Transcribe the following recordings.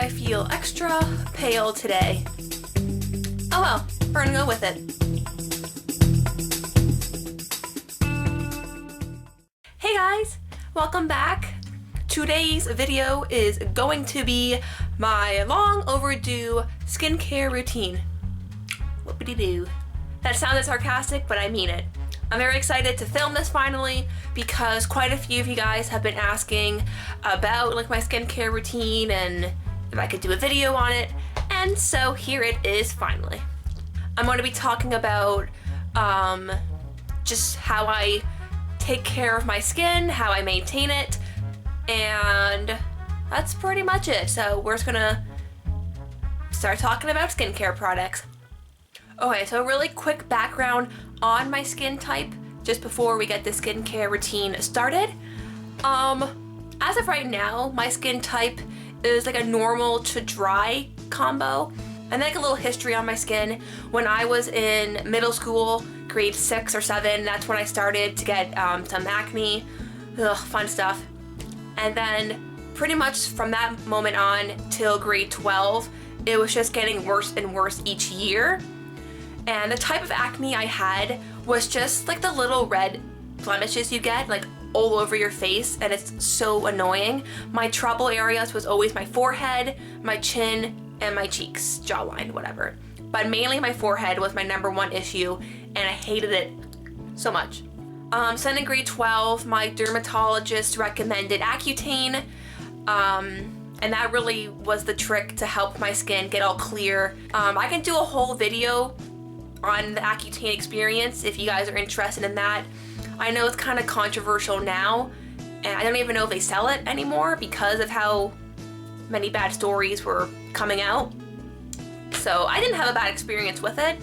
I feel extra pale today. Oh well, we're gonna go with it. Hey guys, welcome back. Today's video is going to be my long overdue skincare routine. Whoopity-doo. That sounded sarcastic, but I mean it. I'm very excited to film this finally because quite a few of you guys have been asking about like my skincare routine and if I could do a video on it, and so here it is finally. I'm going to be talking about just how I take care of my skin, how I maintain it, and that's pretty much it. So we're just gonna start talking about skincare products. Okay, so a really quick background on my skin type just before we get the skincare routine started. As of right now, my skin type is like a normal to dry combo. And like a little history on my skin. When I was in middle school, grade 6 or 7, that's when I started to get some acne. Ugh, fun stuff. And then pretty much from that moment on till grade 12, it was just getting worse and worse each year. And the type of acne I had was just like the little red blemishes you get like all over your face, and it's so annoying. My trouble areas was always my forehead, my chin, and my cheeks, jawline, whatever. But mainly my forehead was my #1 issue, and I hated it so much. So then in grade 12, my dermatologist recommended Accutane, and that really was the trick to help my skin get all clear. I can do a whole video on the Accutane experience if you guys are interested in that. I know it's kind of controversial now, and I don't even know if they sell it anymore because of how many bad stories were coming out. So I didn't have a bad experience with it,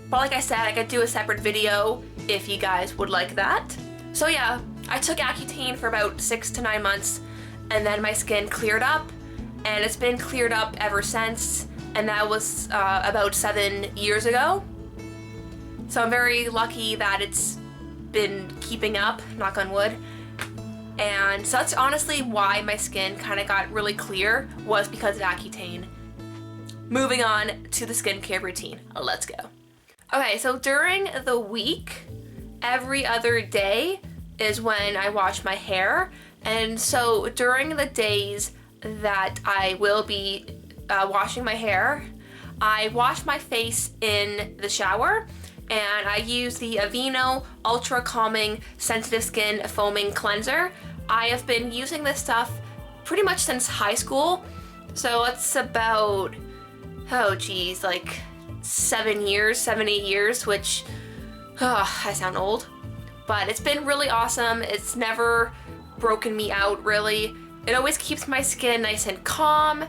but like I said, I could do a separate video if you guys would like that. So yeah, I took Accutane for about 6 to 9 months, and then my skin cleared up, and it's been cleared up ever since, and that was about 7 years ago. So I'm very lucky that it's been keeping up, knock on wood. And so that's honestly why my skin kind of got really clear, was because of Accutane. Moving on to the skincare routine. Let's go. Okay, so during the week, every other day is when I wash my hair. And so during the days that I will be washing my hair, I wash my face in the shower, and I use the Aveeno Ultra Calming Sensitive Skin Foaming Cleanser. I have been using this stuff pretty much since high school, so it's about, oh geez, like 7 years, 7, 8 years, which, I sound old, but it's been really awesome. It's never broken me out, really. It always keeps my skin nice and calm,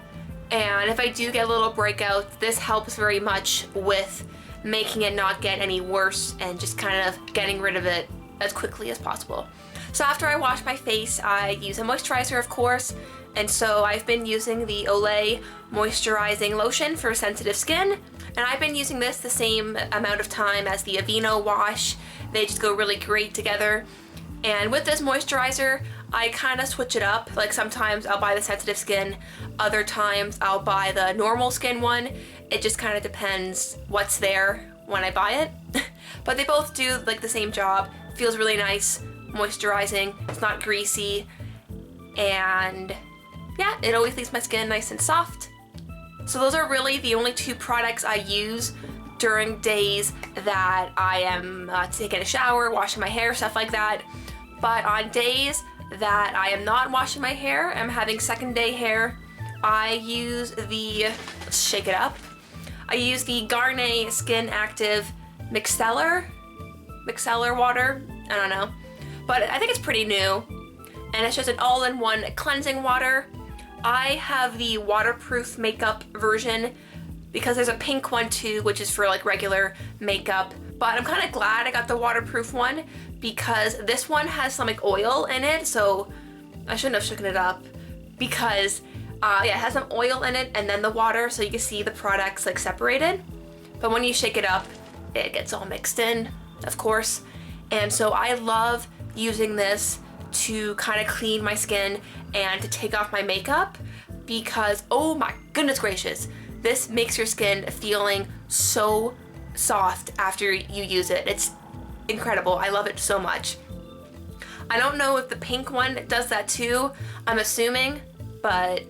and if I do get a little breakout, this helps very much with making it not get any worse and just kind of getting rid of it as quickly as possible. So after I wash my face, I use a moisturizer, of course, and so I've been using the Olay moisturizing lotion for sensitive skin, and I've been using this the same amount of time as the Aveeno wash. They just go really great together. And with this moisturizer, I kind of switch it up. Like sometimes I'll buy the sensitive skin, other times I'll buy the normal skin one. It just kind of depends what's there when I buy it. But they both do like the same job. Feels really nice, moisturizing, it's not greasy, and yeah, it always leaves my skin nice and soft. So those are really the only 2 products I use during days that I am taking a shower, washing my hair, stuff like that. But on days that I am not washing my hair, I'm having second day hair, I use the, let's shake it up, I use the Garnier Skin Active Micellar water, I don't know, but I think it's pretty new, and it's just an all-in-one cleansing water. I have the waterproof makeup version because there's a pink one too, which is for like regular makeup, but I'm kind of glad I got the waterproof one because this one has some like oil in it, so I shouldn't have shaken it up because yeah, it has some oil in it and then the water, so you can see the products like separated, but when you shake it up, it gets all mixed in, of course. And so I love using this to kind of clean my skin and to take off my makeup because, oh my goodness gracious, this makes your skin feeling so soft after you use it. It's incredible. I love it so much. I don't know if the pink one does that too, I'm assuming, but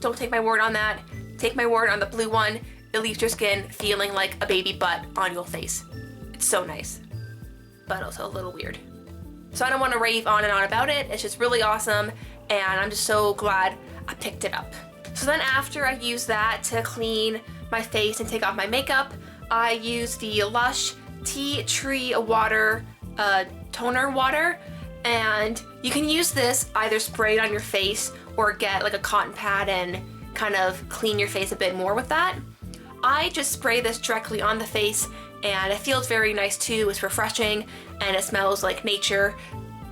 don't take my word on that. Take my word on the blue one. It leaves your skin feeling like a baby butt on your face. It's so nice, but also a little weird. So I don't want to rave on and on about it. It's just really awesome, and I'm just so glad I picked it up. So then after I use that to clean my face and take off my makeup, I use the Lush Tea Tree Water Toner Water, and you can use this either spray it on your face or get like a cotton pad and kind of clean your face a bit more with that. I just spray this directly on the face, and it feels very nice too. It's refreshing, and it smells like nature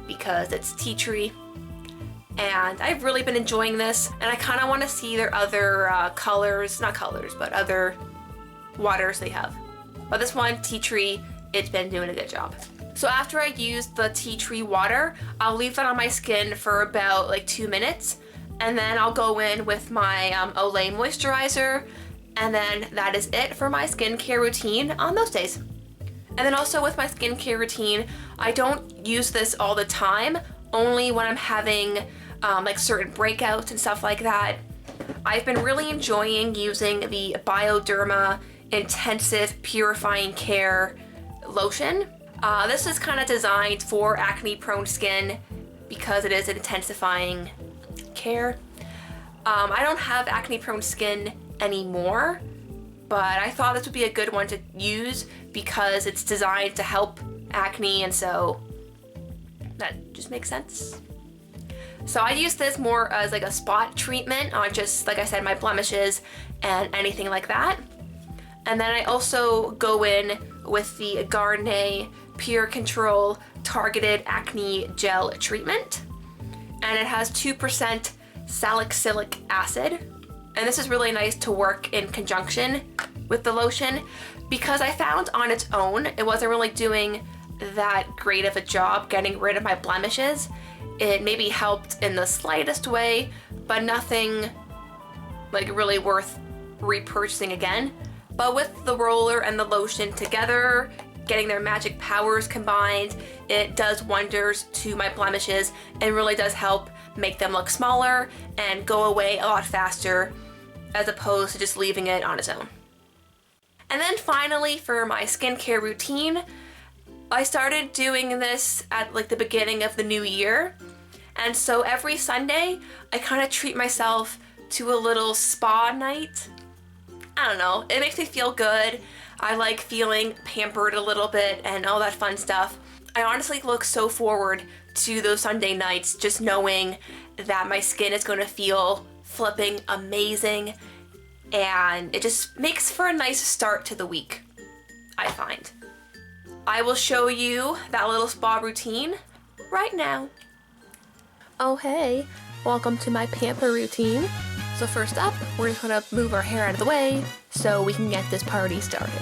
because it's tea tree. And I've really been enjoying this, and I kind of want to see their other other waters they have. But this one, tea tree, it's been doing a good job. So after I use the tea tree water, I'll leave that on my skin for about like 2 minutes, and then I'll go in with my Olay moisturizer, and then that is it for my skincare routine on those days. And then also with my skincare routine, I don't use this all the time, only when I'm having like certain breakouts and stuff like that. I've been really enjoying using the Bioderma Intensive Purifying Care Lotion. This is kind of designed for acne prone skin because it is an intensifying care. I don't have acne prone skin anymore, but I thought this would be a good one to use because it's designed to help acne, and so that just makes sense. So I use this more as like a spot treatment on just, like I said, my blemishes and anything like that. And then I also go in with the Garnier Pure Control Targeted Acne Gel Treatment, and it has 2% salicylic acid. And this is really nice to work in conjunction with the lotion because I found on its own it wasn't really doing that great of a job getting rid of my blemishes. It maybe helped in the slightest way, but nothing like really worth repurchasing again. But with the roller and the lotion together, getting their magic powers combined, it does wonders to my blemishes and really does help make them look smaller and go away a lot faster as opposed to just leaving it on its own. And then finally, for my skincare routine, I started doing this at like the beginning of the new year. And so every Sunday, I kind of treat myself to a little spa night. I don't know, it makes me feel good. I like feeling pampered a little bit and all that fun stuff. I honestly look so forward to those Sunday nights, just knowing that my skin is going to feel flipping amazing, and it just makes for a nice start to the week, I find. I will show you that little spa routine right now. Oh hey, welcome to my pamper routine. So first up, we're just gonna move our hair out of the way so we can get this party started.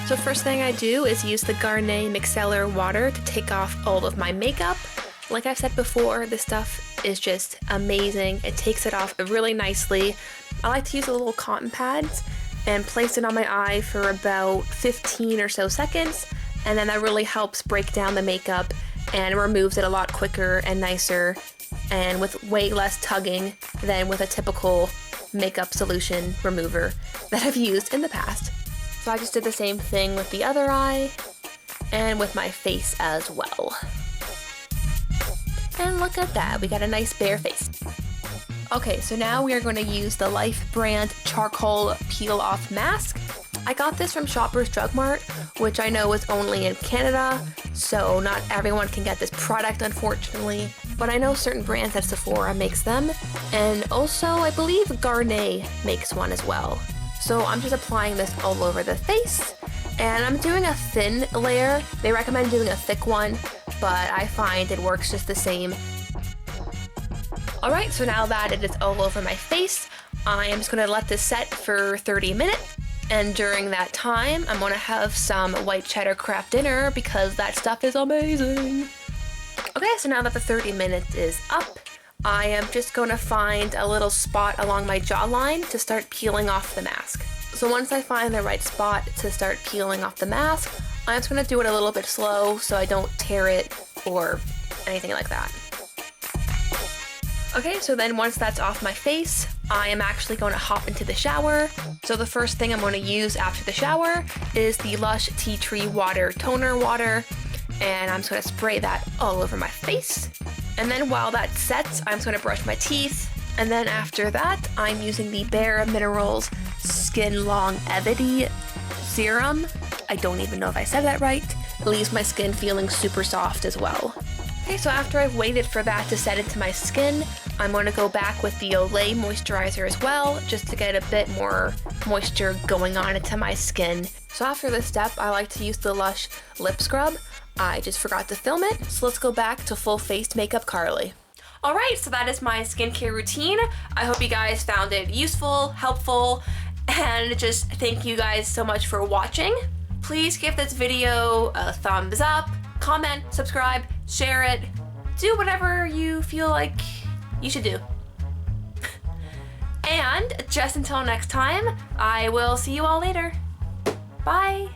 So first thing I do is use the Garnier Micellar water to take off all of my makeup. Like I've said before, this stuff is just amazing. It takes it off really nicely. I like to use the little cotton pads and place it on my eye for about 15 or so seconds, and then that really helps break down the makeup and removes it a lot quicker and nicer, and with way less tugging than with a typical makeup solution remover that I've used in the past. So I just did the same thing with the other eye and with my face as well. And look at that, we got a nice bare face. Okay, so now we are going to use the Life brand charcoal peel off mask. I got this from Shoppers Drug Mart, which I know is only in Canada, so not everyone can get this product, unfortunately. But I know certain brands at Sephora makes them, and also I believe Garnier makes one as well. So I'm just applying this all over the face, and I'm doing a thin layer. They recommend doing a thick one, but I find it works just the same. Alright, so now that it is all over my face, I am just going to let this set for 30 minutes. And during that time, I'm gonna have some white cheddar Kraft dinner because that stuff is amazing. Okay, so now that the 30 minutes is up, I am just going to find a little spot along my jawline to start peeling off the mask. So once I find the right spot to start peeling off the mask, I'm just going to do it a little bit slow so I don't tear it or anything like that. Okay, so then once that's off my face, I am actually going to hop into the shower. So the first thing I'm going to use after the shower is the Lush Tea Tree Water Toner Water, and I'm just going to spray that all over my face. And then while that sets, I'm just going to brush my teeth. And then after that, I'm using the BareMinerals Skinlongevity Serum. I don't even know if I said that right. It leaves my skin feeling super soft as well. Okay, so after I've waited for that to set into my skin, I'm going to go back with the Olay moisturizer as well, just to get a bit more moisture going on into my skin. So after this step, I like to use the Lush lip scrub. I just forgot to film it, so let's go back to full face makeup Carly. Alright, so that is my skincare routine. I hope you guys found it useful, helpful, and just thank you guys so much for watching. Please give this video a thumbs up, comment, subscribe, share it, do whatever you feel like you should do. And just until next time, I will see you all later. Bye!